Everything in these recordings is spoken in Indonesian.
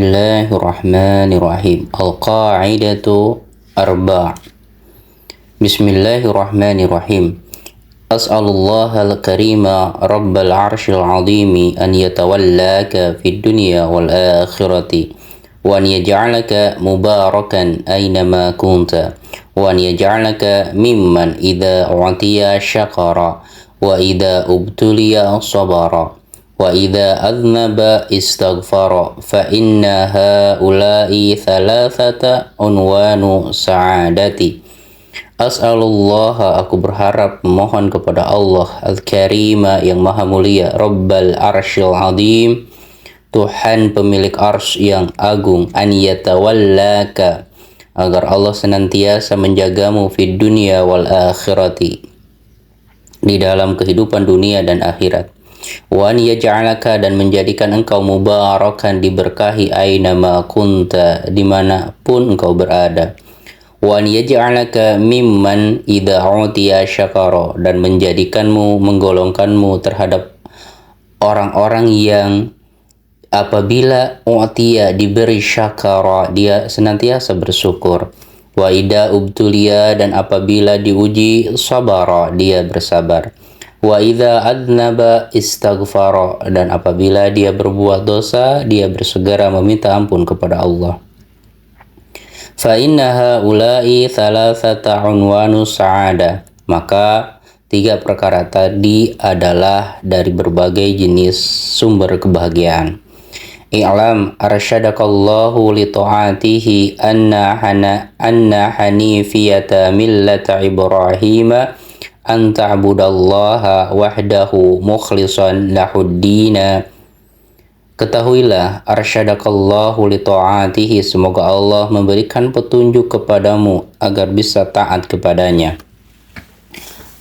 Bismillahirrahmanirrahim. Al-qa'idatu arba'. Bismillahirrahmanirrahim. As'alullaha al-karima rabbal arshil azimi an yatawallaka fid dunya wal akhirati wa an yaj'alaka mubarakan aynama kunta wa an yaj'alaka mimman idza u'tiya syakara wa idza ubtuliya sabara wa idza adznaba istaghfara fa inna haula'i thalathata unwanu sa'adati. As'alullah, aku berharap memohon kepada Allah Al-Karima yang maha mulia, Rabbal Arsyil Azim, Tuhan pemilik arsy yang agung, an yatawallaka, agar Allah senantiasa menjagamu fid dunya wal akhirati, di dalam kehidupan dunia dan akhirat. Wa an yaj'alaka, dan menjadikan engkau mubarakan, diberkahi, aynama kunta, dimanapun engkau berada. Wa an yaj'alaka mimman idza utiya syakara, dan menjadikanmu, menggolongkanmu terhadap orang-orang yang apabila utiya, diberi, syakara, dia senantiasa bersyukur. Wa idza ubtuliya, dan apabila diuji, sabara, dia bersabar. Wa idza adznaba istaghfara, dan apabila dia berbuat dosa, dia bersegera meminta ampun kepada Allah. Fa inna haula'i thalathata unwanu sa'ada, maka tiga perkara tadi adalah dari berbagai jenis sumber kebahagiaan. I'lam arsyadakallahu li ta'atihi anna hanifiyata millata Ibrahim an ta'budallaha wahdahu mukhlishan lahuddina. Ketahuilah, arsyadakallahu li ta'atihi, semoga Allah memberikan petunjuk kepadamu agar bisa taat kepadanya.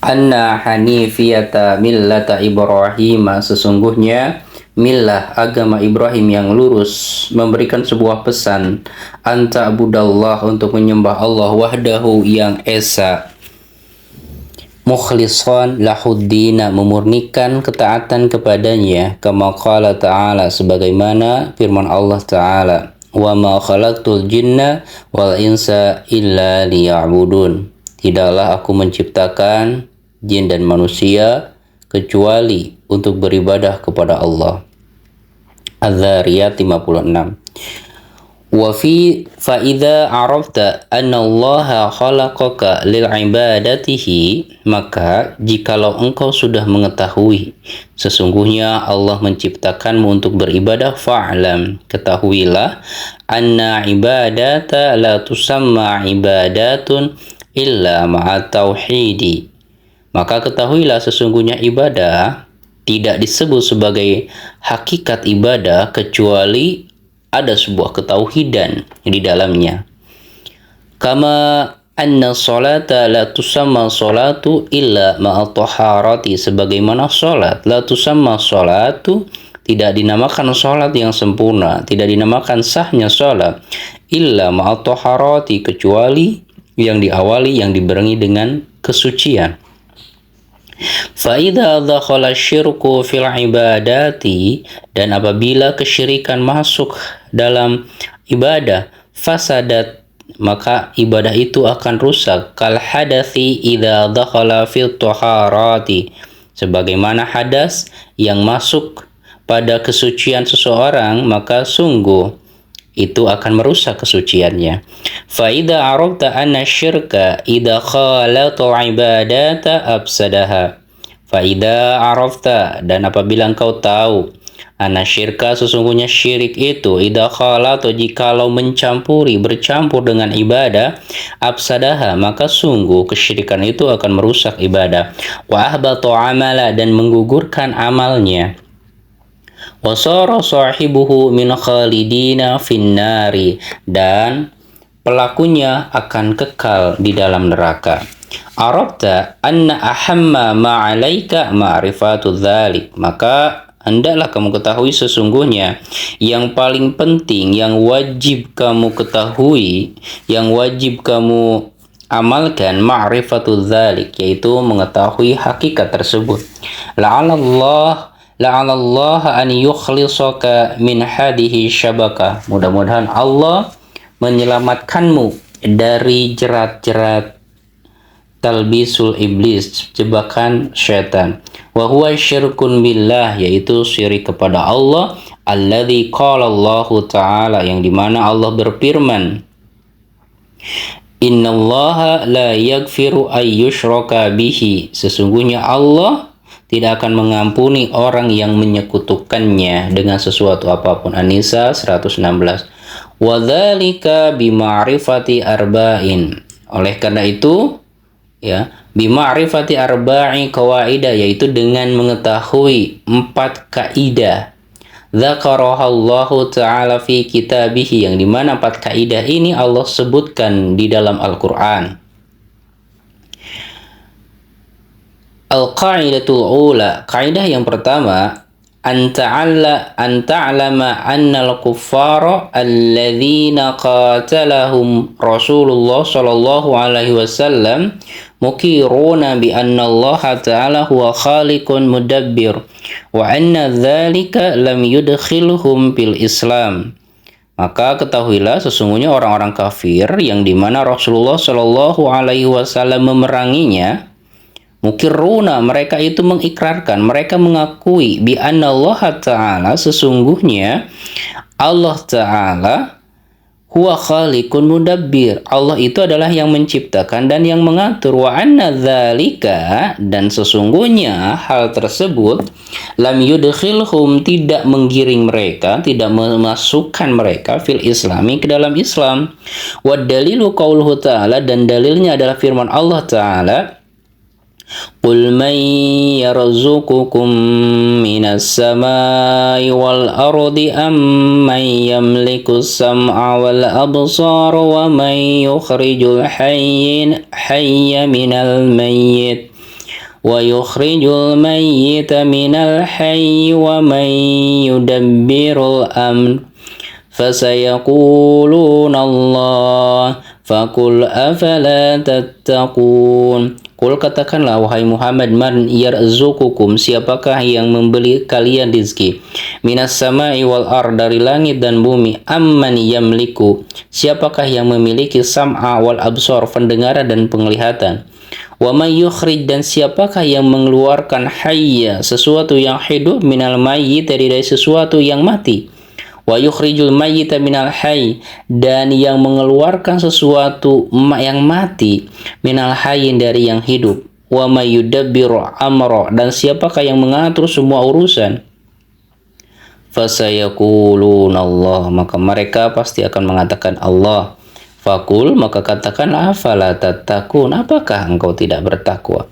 Anna hanifiyata millata Ibrahim, sesungguhnya millah, agama Ibrahim yang lurus, memberikan sebuah pesan, an ta'budallah, untuk menyembah Allah, wahdahu, yang esa, mukhlishan lahuddina, memurnikan ketaatan kepadanya, kama qala ta'ala, sebagaimana firman Allah ta'ala, wa ma khalaqtul jinna wal insa illa liya'budun, tidaklah aku menciptakan jin dan manusia kecuali untuk beribadah kepada Allah. Az-Zariyat 56. Wa fi fa idza arafta anna Allah khalaqaka lil ibadatihi, maka jikalau engkau sudah mengetahui sesungguhnya Allah menciptakanmu untuk beribadah, fa'lam, ketahuilah, anna ibadata la tusamma ibadatun illa ma'a tauhidi, maka ketahuilah sesungguhnya ibadah tidak disebut sebagai hakikat ibadah kecuali ada sebuah ketauhidan di dalamnya. Kama anna salata la tusamma salatu illa ma'a taharati, sebagaimana salat la tusamma salatu, tidak dinamakan salat yang sempurna, tidak dinamakan sahnya salat, illa ma'a taharati, kecuali yang diawali, yang dibarengi dengan kesucian. Fa'idha dhakhala syirku fil ibadati, dan apabila kesyirikan masuk dalam ibadah, fasadat, maka ibadah itu akan rusak, kal hadathi idha dhakhala fil taharati, sebagaimana hadas yang masuk pada kesucian seseorang, maka sungguh itu akan merusak kesuciannya. Fa idza arafta anna syirka idza khalata ibadata afsadaha. Fa idza arafta, dan apabila engkau tahu, anna syirka, sesungguhnya syirik itu, idza khalata, jikalau bercampur dengan ibadah, afsadaha, maka sungguh kesyirikan itu akan merusak ibadah. Wa ahbata amala, dan menggugurkan amalnya. Wasara sahibuhu min khalidina finnari, dan pelakunya akan kekal di dalam neraka. Arabta anna ahamma ma'alaika ma'rifatu dzalik, maka hendaklah kamu ketahui sesungguhnya yang paling penting, yang wajib kamu ketahui, yang wajib kamu amalkan, ma'rifatu dzalik, yaitu mengetahui hakikat tersebut. La'alallah la'alallah an yukhlisaka min hadihi syabakah. Mudah-mudahan Allah menyelamatkanmu dari jerat-jerat talbisul iblis, jebakan syaitan. Wa huwa syirkun billah, yaitu syirik kepada Allah. Alladzi qala Allah Ta'ala, yang dimana Allah berfirman, innallaha la yaghfiru ayyushraka bihi, sesungguhnya Allah tidak akan mengampuni orang yang menyekutukannya dengan sesuatu apapun. An-Nisa 116. Wa dzalika bima'rifati arba'in, oleh karena itu ya, bima'rifati arba'i qawaidah, yaitu dengan mengetahui 4 kaidah. Dzakarahallahu ta'ala fi kitabihi, yang dimana 4 kaidah ini Allah sebutkan di dalam Al-Quran. Al-qaidatul ula, kaidah yang pertama, an ta'lama annal kuffara alladzina qatalahum Rasulullah sallallahu alaihi wasallam mukiruna bi anna Allah ta'ala huwa khaliqun mudabbir wa anna dzalika lam yudkhilhum bil Islam. Maka ketahuilah sesungguhnya orang-orang kafir yang dimana Rasulullah sallallahu alaihi wasallam memeranginya, mukiruna, mereka itu mengikrarkan, mereka mengakui bi anna Allah ta'ala, sesungguhnya Allah ta'ala huwa khaliqun mudabbir, Allah itu adalah yang menciptakan dan yang mengatur. Wa anna dzalika, dan sesungguhnya hal tersebut, lam yudkhilhum, tidak menggiring mereka, tidak memasukkan mereka fil islami, ke dalam Islam. Wa dalilu qauluhu ta'ala, dan dalilnya adalah firman Allah ta'ala, qul man yarzuqukum minas samai wal ardi amman yamliku sam'a wal absar wa man yukhrijul hayya minal mayyit wa yukhrijul mayyita minal hayyi wa man yudabbirul amr fasayaquluna Allah faqul afala tattaqun. Qul, katakanlah wahai Muhammad, man yarzuqukum, siapakah yang memberi kalian rizki, minas samai wal ar, dari langit dan bumi, amman yamliku, siapakah yang memiliki sam'a wal absar, pendengaran dan penglihatan, wa may yukhrij, dan siapakah yang mengeluarkan hayya, sesuatu yang hidup, minal mayyit, dari sesuatu yang mati, wa yukhrijul mayyita minal hayy, dan yang mengeluarkan sesuatu yang mati, minal hayy, dari yang hidup, wa may yudabbiru amra, dan siapakah yang mengatur semua urusan, fasayaquluna Allah, maka mereka pasti akan mengatakan Allah. Fakul, maka katakanlah, afala tattaqun, apakah engkau tidak bertakwa.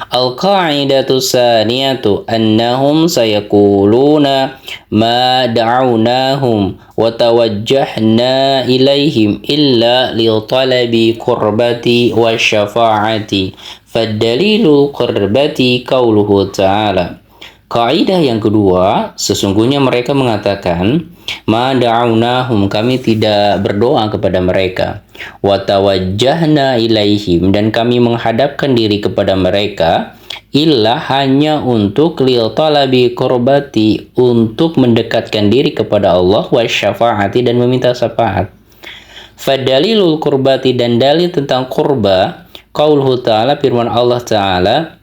Al-qa'idatu tsaniyatu annahum sayaquluna ma da'awnahum wa tawajjahna ilaihim illa li talabi qurbati wa syafa'ati, fad-dalilu qurbati qauluhu ta'ala. Kaidah yang kedua, sesungguhnya mereka mengatakan, ma da'awnahum, kami tidak berdoa kepada mereka, wa tawajjahna ilaihim, dan kami menghadapkan diri kepada mereka, illa, hanya untuk lil talabi qurbati, untuk mendekatkan diri kepada Allah, wa syafa'ati, dan meminta syafaat. Fadalilul qurbati, dan dalil tentang qurba, qauluhu ta'ala, firman Allah ta'ala,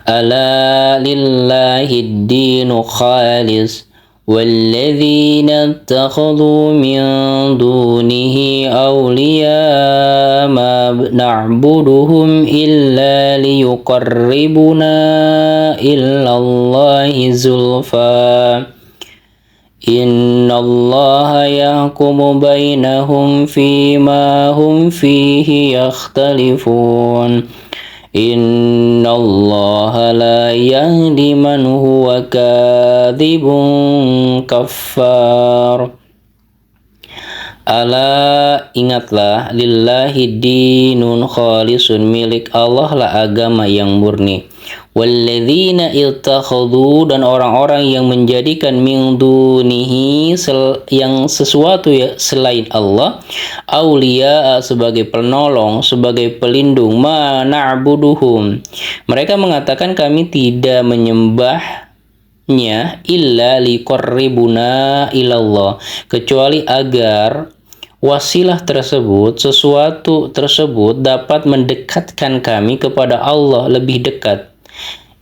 ala lillahi dinu khalis والذين اتخذوا من دونه أولياء ما نعبدهم إلا ليقربنا إلى الله زلفى إن الله يحكم بينهم فيما هم فيه يختلفون Inna Allah la yahdi man huwa kadhibun kaffar. Ala, ingatlah, lillahi dinun khalisun, milik Allah lah agama yang murni. Walladzina ittakhadhu, dan orang-orang yang menjadikan min dunihi, yang sesuatu ya selain Allah, aulia, sebagai penolong, sebagai pelindung, ma na'buduhum, mereka mengatakan kami tidak menyembah illa liqarribuna ilallah, kecuali agar wasilah tersebut, sesuatu tersebut dapat mendekatkan kami kepada Allah lebih dekat.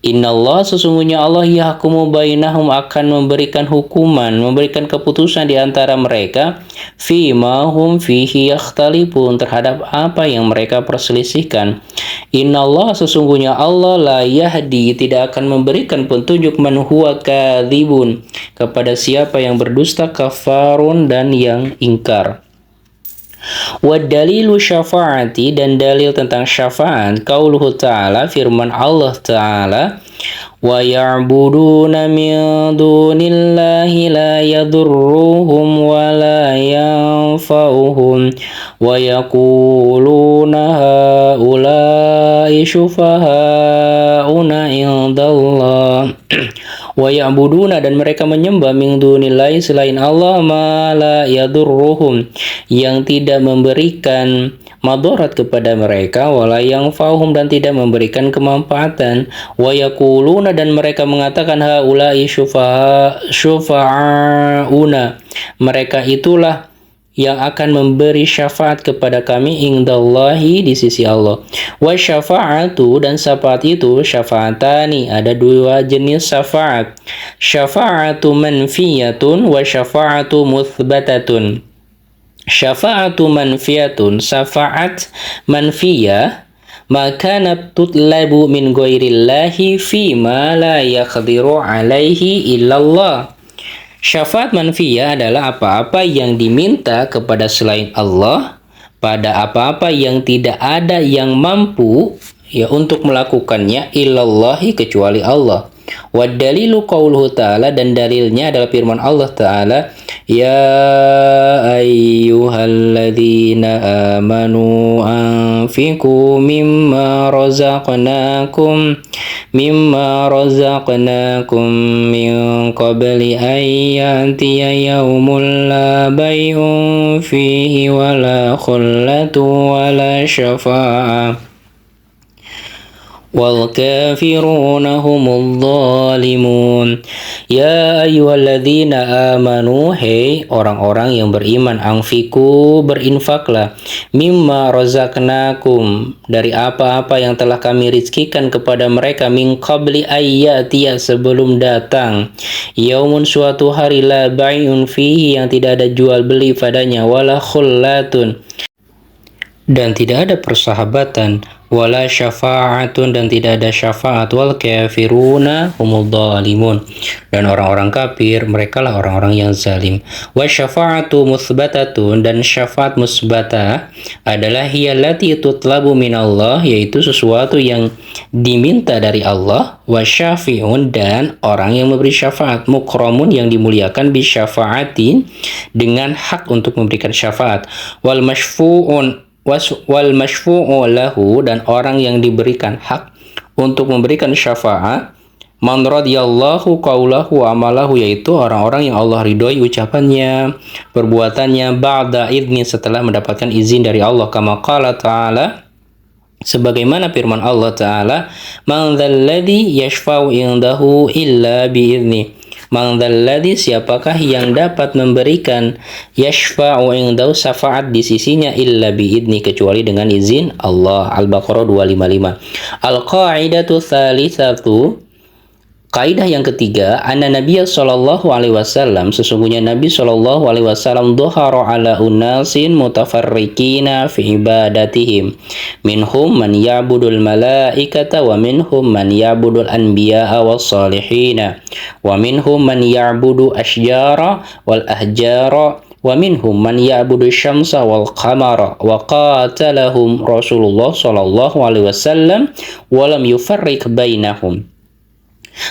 Innallah, sesungguhnya Allah yahkumu bainahum, akan memberikan hukuman, memberikan keputusan di antara mereka, fima hum fihi yakhtalifun, terhadap apa yang mereka perselisihkan. Innallah, sesungguhnya Allah la yahdi, tidak akan memberikan petunjuk, man huwa kadzibun, kepada siapa yang berdusta, kafarun, dan yang ingkar. Wadalilu syafaati, dan dalil tentang syafaat, qauluhu ta'ala, firman Allah ta'ala, wa ya'buduna min dunillahi la yadurruhum wa la yanfa'uhum wa yaquluna haula'i syufaha'una indallah. Wa ya'buduna, dan mereka menyembah, min dunillahi, selain Allah, ma la yadurruhum, yang tidak memberikan madarat kepada mereka, wala yanfa'uhum, dan tidak memberikan kemanfaatan. Wa yaquluna, dan mereka mengatakan, haula'i syufa'auna, mereka itulah yang akan memberi syafaat kepada kami, indallahi, di sisi Allah. Wa syafa'atu, dan syafaat itu, syafa'atani, ada dua jenis syafaat, syafa'atu manfiyatun wa syafa'atu muthbatatun. Syafa'atu manfiyatun, syafaat manfiyah, maka tutlabu min ghairillahi fima la yaqdiru alaihi illallah. Syafaat manfiyah adalah apa-apa yang diminta kepada selain Allah pada apa-apa yang tidak ada yang mampu untuk melakukannya, illallahi, kecuali Allah. Wad dalilu qauluhu ta'ala, dan dalilnya adalah firman Allah ta'ala, ya ayyuhalladzina amanu anfiqu mimma razaqnakum min qabli an ya'tiya yawmun la bay'un fihi wala khullatu wala syafa'ah wal kafiruna humul zalimun. Ya ayyuhalladzina amanu, hei orang-orang yang beriman, anfiku, berinfaklah, mimma razaqnakum, dari apa-apa yang telah kami rizkikan kepada mereka, min qabli ayyatiya, sebelum datang, yaumun, suatu hari, la bai'un fihi, yang tidak ada jual beli padanya, wala khullatun, dan tidak ada persahabatan, wala syafa'atun, dan tidak ada syafaat, wal kafiruna humul zalimun, dan orang-orang kafir, mereka lah orang-orang yang zalim. Wa syafa'atu musbatatun, dan syafaat musbata adalah hiyallati tutlabu minallah, yaitu sesuatu yang diminta dari Allah. Wa syafi'un, dan orang yang memberi syafaat, mukramun, yang dimuliakan, bi syafa'atin, dengan hak untuk memberikan syafaat. Wal masyfu'u lahu, dan orang yang diberikan hak untuk memberikan syafaat, man radiyallahu qaulahu amalahu, yaitu orang-orang yang Allah ridhoi ucapannya, perbuatannya, ba'da idzni, setelah mendapatkan izin dari Allah, kama qala ta'ala, sebagaimana firman Allah ta'ala, man dzalladzi yashfa'u indahu illa bi'izni. Man dzalladzi, siapakah yang dapat memberikan, yashfa'u indahu, syafaat di sisinya, illa bi'idni, kecuali dengan izin Allah. Al-Baqarah 255. Al-qa'idatu tsalitsatu, kaidah yang ketiga, anna Nabiya sallallahu alaihi wasallam, sesungguhnya Nabi sallallahu alaihi wasallam, dhahara ala unasin mutafarriqina fi ibadatihim, minhum man ya'budul malaikata wa minhum man ya'budul anbiya'a was salihina wa minhum man ya'budu asyjara wal ahjara wa minhum man ya'budu syamsa wal qamara, wa qatalahum Rasulullah sallallahu alaihi wasallam wa lam yufarriq bainahum.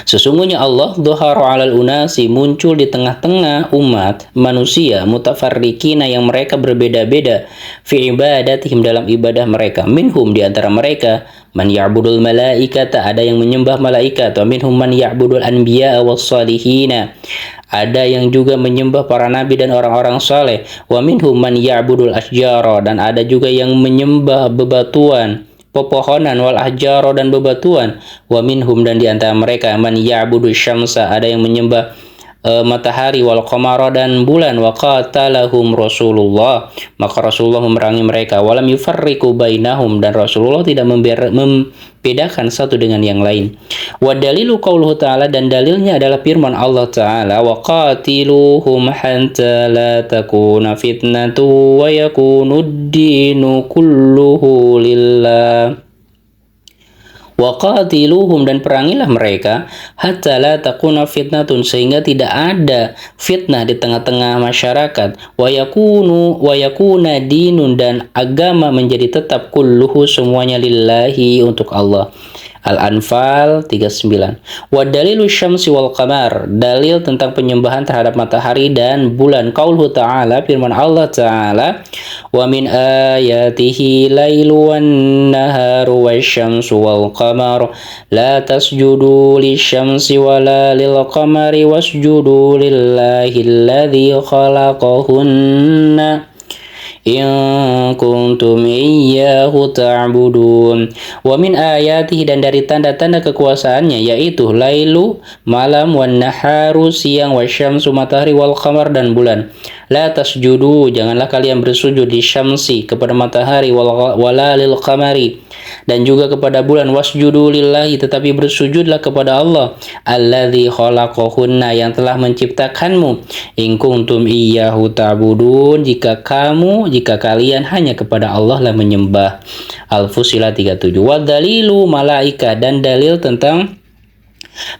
Sesungguhnya Allah, dhuhara 'alal unasi, muncul di tengah-tengah umat manusia, mutafarriqina, yang mereka berbeda-beda, fi ibadatihim, dalam ibadah mereka, minhum, di antara mereka, man ya'budul malaikata, ada yang menyembah malaikat, wa minhum man ya'budul anbiya was salihina, ada yang juga menyembah para nabi dan orang-orang saleh, wa minhum man ya'budul asjara, dan ada juga yang menyembah bebatuan, pepohonan, wal ahjaro dan bebatuan, wa minhum dan di antara mereka man ya'budu syamsa, ada yang menyembah matahari, wal qamara dan bulan, wa qatalahum Rasulullah, maka Rasulullah memerangi mereka, walam yufarriqu bainahum, dan Rasulullah tidak membedakan satu dengan yang lain. Wa dalilu qauluhu ta'ala, dan dalilnya adalah firman Allah Ta'ala, wa qatiluhum hatta la takuna fitnatu wa yakunud dinu kulluhu lillah. Wa qatiluhum, dan perangilah mereka, hatta la takuna fitnatun, sehingga tidak ada fitnah di tengah-tengah masyarakat, wa yakuna dinun, dan agama menjadi tetap kulluhu semuanya lillahi untuk Allah. Al-Anfal 39. Wa dalilu syamsi wal qamar, dalil tentang penyembahan terhadap matahari dan bulan, qauluhu ta'ala, firman Allah Ta'ala, wa min ayatihi lailu wan naharu wasyamsu wal qamar la tasjudu lisyamsi wala lil qamari wasjudu lillahi alladzi khalaqahunna in kuntum iyyahu ta'budun. Wa min ayatihi, dan dari tanda-tanda kekuasaannya, yaitu lailu malam, wan naharu siang, wasyamsu matahari, wal qamar dan bulan. La tasjudu, janganlah kalian bersujud di syamsi kepada matahari, wala lil qamari, dan juga kepada bulan, wasjudu lillahi, tetapi bersujudlah kepada Allah, alladzi khalaqahunna, yang telah menciptakanmu, in kuntum iyyahu ta'budun, jika kalian hanya kepada Allah lah menyembah. Al-Fussilat 37. Wa dalilu malaika, dan dalil tentang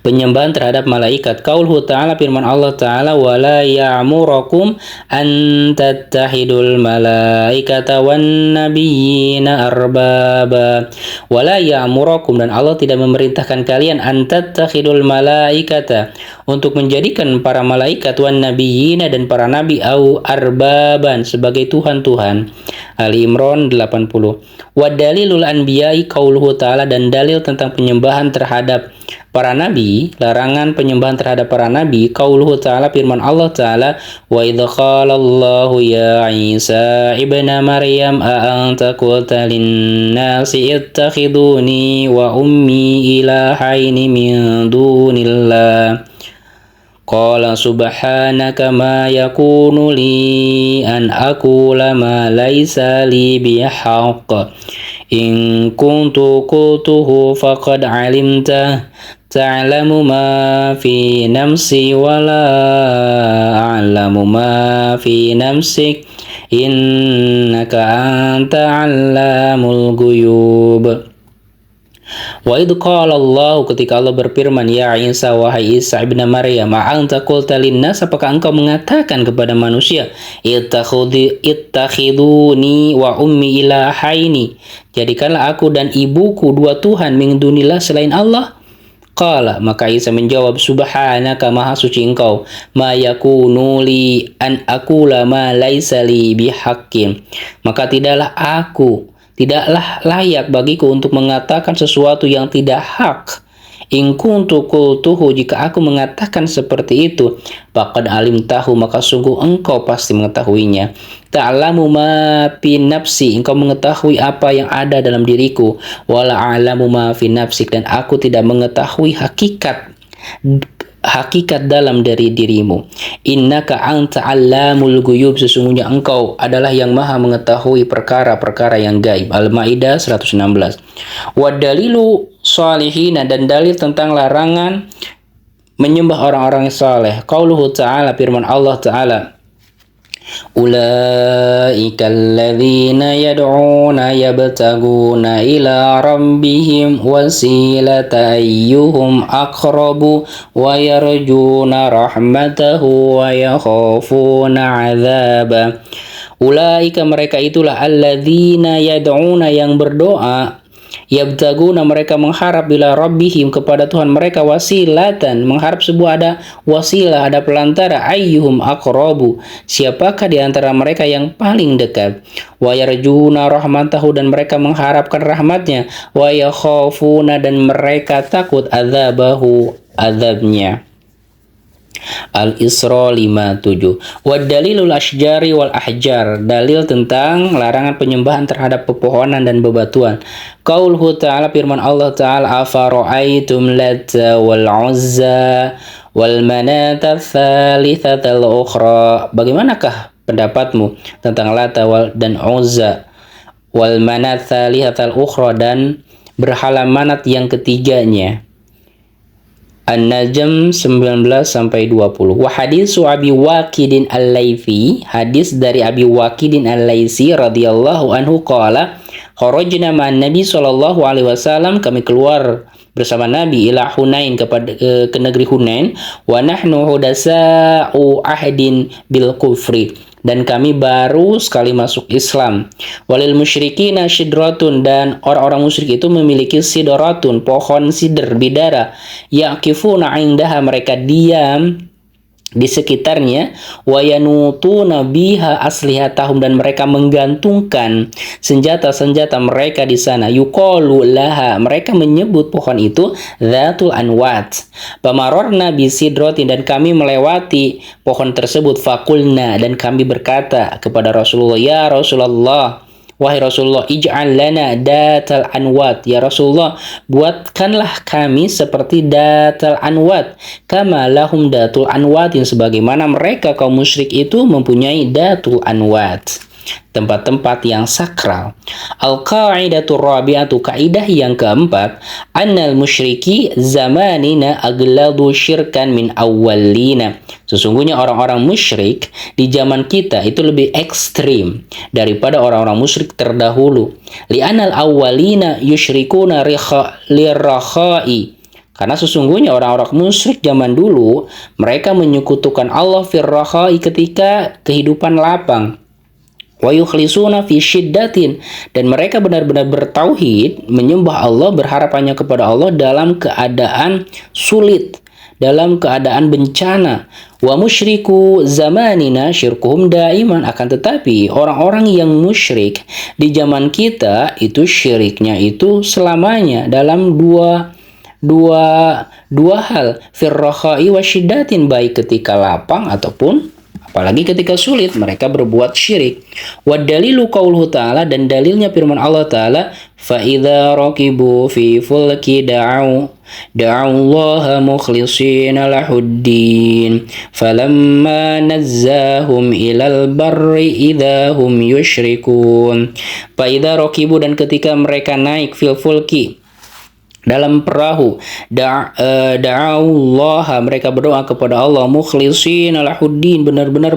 penyembahan terhadap malaikat, qauluhu ta'ala, firman Allah Ta'ala, wala ya'murakum an tattahidul malaikata wan nabiyyina arbaba. Wala ya'murakum, dan Allah tidak memerintahkan kalian an tattahidul malaikata, untuk menjadikan para malaikat, wan nabiyyina, dan para nabi, au arbaban, sebagai tuhan-tuhan. Ali Imran 80. Wa dalilul anbiya'i, qauluhu ta'ala, dan dalil tentang penyembahan terhadap para nabi, larangan penyembahan terhadap para nabi, qauluhu ta'ala, firman Allah Ta'ala, wa idza qala Allahu ya Isa ibna Maryam a anta qulta lin-nasi ittakhiduni wa ummi ilahaini min dunillah, qala subhanaka ma yakunu li an aqula ma laysa li bihaqq in kuntu qultuhu faqad alimta ta'lamu ma fi nafsi wa la a'lamu ma fi nafsik innaka anta 'allamul ghuyub. Wa idh qala Allah, ketika Allah berfirman, ya Isa, wahai Isa ibn Maryam, a'anta qulta linnas, apakah engkau mengatakan kepada manusia, ittakhiduni wa ummi ilahaini, jadikanlah aku dan ibuku dua Tuhan, min dunillah, selain Allah. Qala, maka Isa menjawab, subhanaka, maha suci engkau, ma yakunu li an aqula ma laisa li bihaqqin, maka tidaklah layak bagiku untuk mengatakan sesuatu yang tidak hak. In kuntu qultuhu, jika aku mengatakan seperti itu, faqad alimtahu, maka sungguh engkau pasti mengetahuinya. Ta'lamu ma fi nafsi, engkau mengetahui apa yang ada dalam diriku. Wala a'lamu ma fi nafsik, dan aku tidak mengetahui hakikat dalam dari dirimu. Innaka anta 'allamul ghuyub, sesungguhnya engkau adalah yang maha mengetahui perkara-perkara yang gaib. Al-Maidah 116. Wa dalilu shalihina, dan dalil tentang larangan menyembah orang-orang saleh, qauluhu ta'ala, firman Allah Ta'ala, ulaika alladzina yad'una yabtaguna ila rabbihim wasilata ayyuhum aqrabu wa yarjuna rahmatahu wa yakhafuna 'adzaba. Ulaika, mereka itulah, alladzina yad'una, yang berdoa, yabtaguna, mereka mengharap, bila rabbihim, kepada Tuhan mereka, wasilatan, mengharap sebuah ada wasilah, ada pelantara, ayyuhum aqrabu, siapakah di antara mereka yang paling dekat, wa yarjuna rahmatahu, dan mereka mengharapkan rahmatnya, wa yakhafuna, dan mereka takut adzabahu, azabnya. Al-Isra 57. Wad dalilul asjari wal ahjar, dalil tentang larangan penyembahan terhadap pepohonan dan bebatuan. Qauluhu ta'ala, firman Allah ta'ala, afara'aitum lata wal uzza wal manata tsalitsatal ukhra. Bagaimanakah pendapatmu tentang Lata dan Uzza wal manat tsalitsatal ukhra, dan berhala Manat yang ketiganya? An-Najm 19-20. Wa hadisu Abi Waqidin Al-Laythi, hadis dari Abi Waqidin Al-Laythi radhiyallahu anhu qala, kharajna ma'an Nabi sallallahu alaihi wasallam, kami keluar bersama Nabi ila Hunain, ke negeri Hunain, wa nahnu hudasa'u ahdin bil kufri, dan kami baru sekali masuk Islam. Walil musyrikina sidratun, dan orang-orang musyrik itu memiliki sidratun, pohon sidr bidara, yaqifuna indaha, mereka diam di sekitarnya, wa yanutuna biha aslihatahum, dan mereka menggantungkan senjata-senjata mereka di sana. Yuqalu laha, mereka menyebut pohon itu Dzatul Anwat. Pamarorna bisidratin, dan kami melewati pohon tersebut. Fakulna, dan kami berkata kepada Rasulullah, ya Rasulullah, wahai Rasulullah, ij'al lana datal anwat, ya Rasulullah, buatkanlah kami seperti datal anwat, kama lahum datul anwatin, sebagaimana mereka kaum musyrik itu mempunyai datul anwat, tempat-tempat yang sakral. Al-qa'idatur rabi'atu, kaidah yang keempat, annal musyriki zamanina agladu syirkan min awwalina, sesungguhnya orang-orang musyrik di zaman kita itu lebih ekstrim daripada orang-orang musyrik terdahulu. Li'anal awwalina yusyrikuna lirrakhai, karena sesungguhnya orang-orang musyrik zaman dulu mereka menyekutukan Allah firrakhai, ketika kehidupan lapang. Wa yukhlisuna fi syiddatin, dan mereka benar-benar bertauhid, menyembah Allah, berharap hanya kepada Allah dalam keadaan sulit, dalam keadaan bencana. Wa musyriku zamanina syirkuhum daiman, akan tetapi orang-orang yang musyrik di zaman kita itu syiriknya itu selamanya dalam dua hal, firrakhai wa syiddatin, baik ketika lapang ataupun apalagi ketika sulit mereka berbuat syirik. Wa dalilu qauluhu ta'ala, dan dalilnya firman Allah ta'ala, fa idza raqibu fi fulki da'u Allah mukhlishina lahuddin falamma nazzahum ilal barri idza hum yusyrikun. Fa idza raqibu, dan ketika mereka naik fil fulki, dalam perahu, da'aullah, mereka berdoa kepada Allah, mukhlishina lahuddin, benar-benar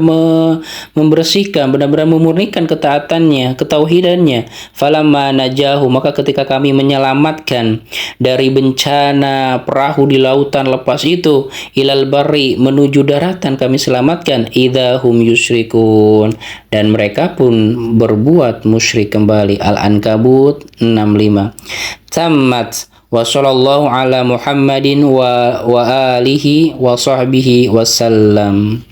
membersihkan, benar-benar memurnikan ketaatannya, ketauhidannya. Falamma najahu, maka ketika kami menyelamatkan dari bencana perahu di lautan lepas itu, ilal barri, menuju daratan kami selamatkan, idahum yusyrikun, dan mereka pun berbuat musyrik kembali. Al-Ankabut 65. Tamat. Wa sallallahu ala Muhammadin wa alihi wa sahbihi wasallam.